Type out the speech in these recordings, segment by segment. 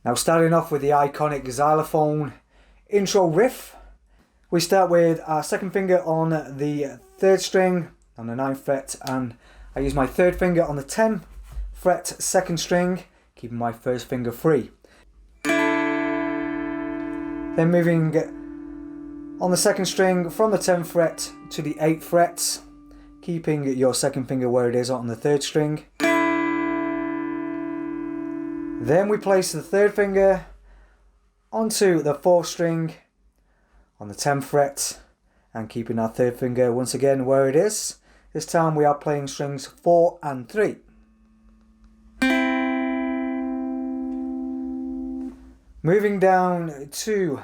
Now starting off with the iconic xylophone intro riff, we start with our second finger on the 3rd string on the 9th fret, and I use my 3rd finger on the 10th fret 2nd string, keeping my 1st finger free. Then moving on the 2nd string from the 10th fret to the 8th fret, keeping your 2nd finger where it is on the 3rd string. Then we place the 3rd finger onto the 4th string on the 10th fret and keeping our 3rd finger once again where it is. This time we are playing strings 4 and 3. Moving down to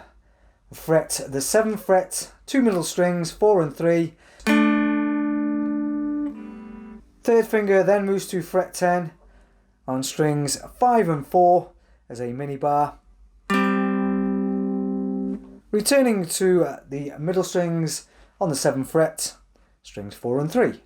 fret the 7th fret, 2 middle strings 4 and 3. 3rd finger then moves to fret 10 on strings 5 and 4 as a mini bar. Returning to the middle strings on the 7th fret, strings 4 and 3.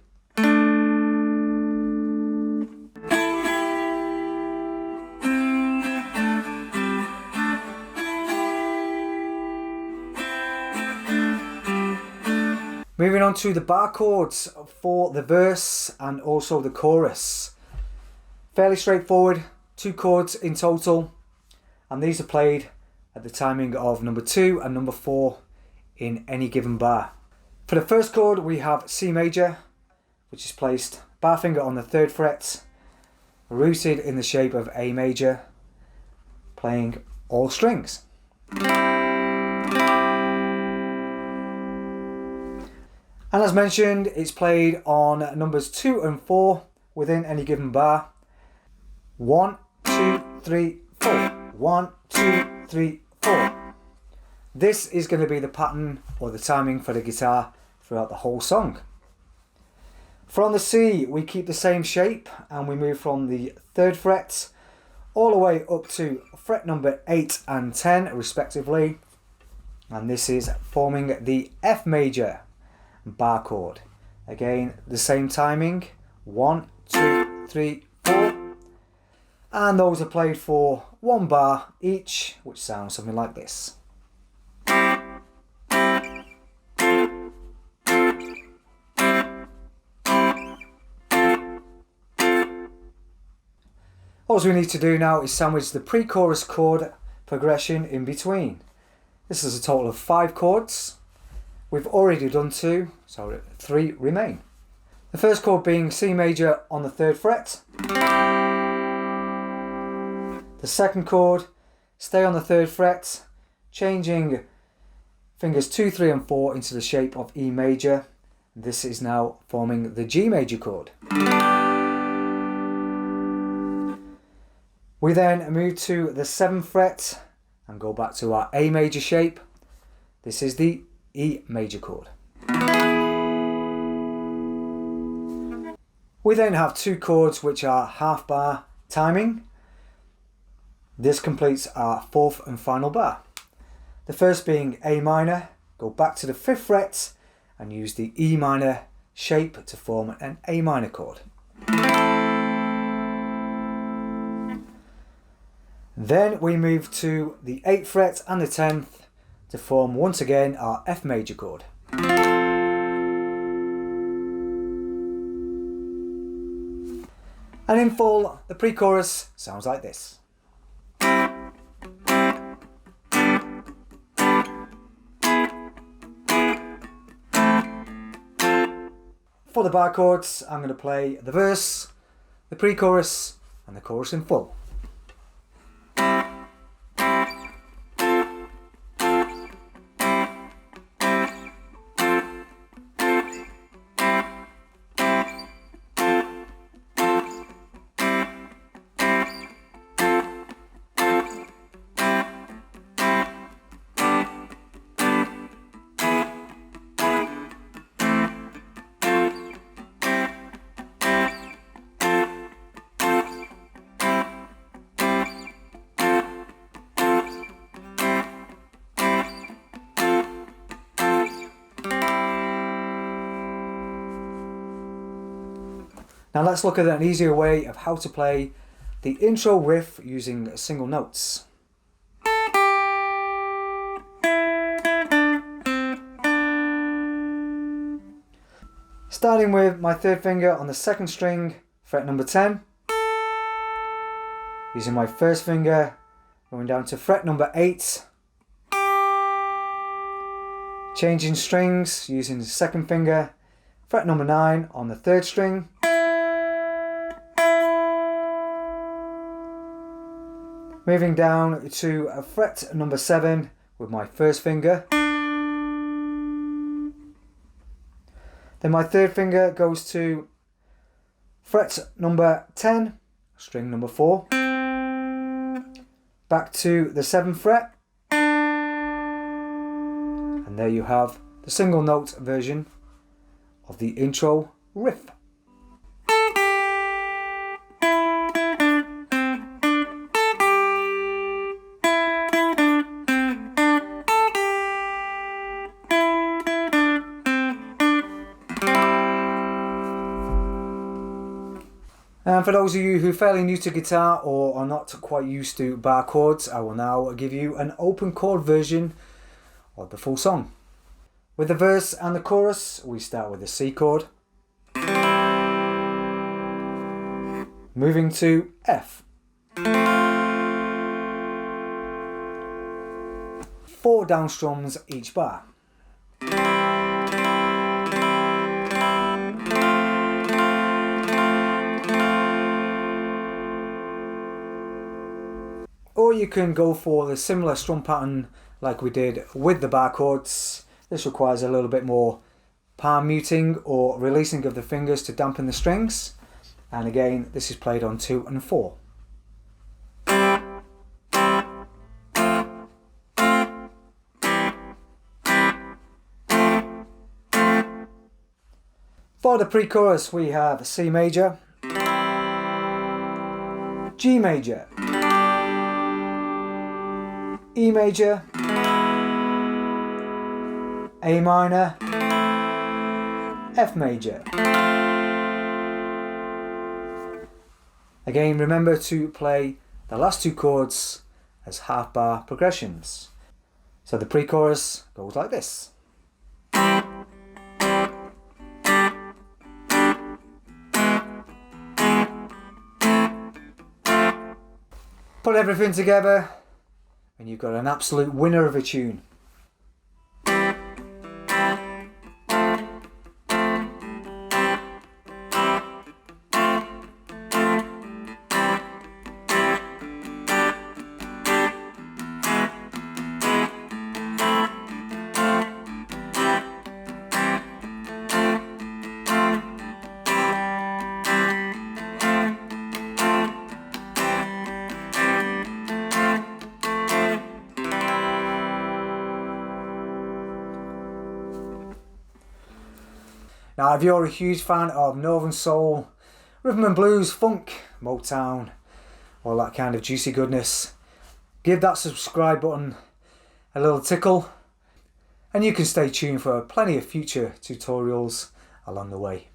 Moving on to the bar chords for the verse and also the chorus. Fairly straightforward, 2 chords in total, and these are played at the timing of number 2 and number 4 in any given bar. For the first chord we have C major, which is placed bar finger on the 3rd fret, rooted in the shape of A major, playing all strings. And as mentioned, it's played on numbers 2 and 4 within any given bar. 1, 2, 3, 4. 1, 2, 3, 4. This is going to be the pattern or the timing for the guitar throughout the whole song. From the C, we keep the same shape and we move from the 3rd fret all the way up to fret number 8 and 10 respectively. And this is forming the F major bar chord. Again, the same timing, 1, 2, 3, 4. And those are played for 1 bar each, which sounds something like this. All we need to do now is sandwich the pre-chorus chord progression in between. This is a total of 5 chords. We've already done 2, so 3 remain. The first chord being C major on the 3rd fret. The second chord, stay on the 3rd fret, changing fingers 2, 3 and 4 into the shape of E major. This is now forming the G major chord. We then move to the 7th fret and go back to our A major shape. This is the E major chord. We then have 2 chords which are half bar timing. This completes our 4th and final bar. The first being A minor, go back to the 5th fret and use the E minor shape to form an A minor chord. Then we move to the 8th fret and the 10th to form once again our F major chord. And in full, the pre-chorus sounds like this. For the bar chords, I'm going to play the verse, the pre-chorus and the chorus in full. Now let's look at an easier way of how to play the intro riff using single notes. Starting with my third finger on the second string, fret number 10. Using my first finger, going down to fret number 8. Changing strings, using the second finger, fret number 9 on the third string. Moving down to fret number 7 with my first finger. Then my third finger goes to fret number 10, string number 4. Back to the 7th fret. And there you have the single note version of the intro riff. And for those of you who are fairly new to guitar or are not quite used to bar chords, I will now give you an open chord version of the full song. With the verse and the chorus, we start with the C chord, moving to F, 4 down strums each bar. Or you can go for the similar strum pattern like we did with the bar chords. This requires a little bit more palm muting or releasing of the fingers to dampen the strings. And again, this is played on 2 and 4. For the pre-chorus, we have C major, G major, E major, A minor, F major. Again, remember to play the last 2 chords as half bar progressions. So the pre-chorus goes like this. Put everything together and you've got an absolute winner of a tune. Now, if you're a huge fan of Northern Soul, Rhythm and Blues, Funk, Motown, all that kind of juicy goodness, give that subscribe button a little tickle and you can stay tuned for plenty of future tutorials along the way.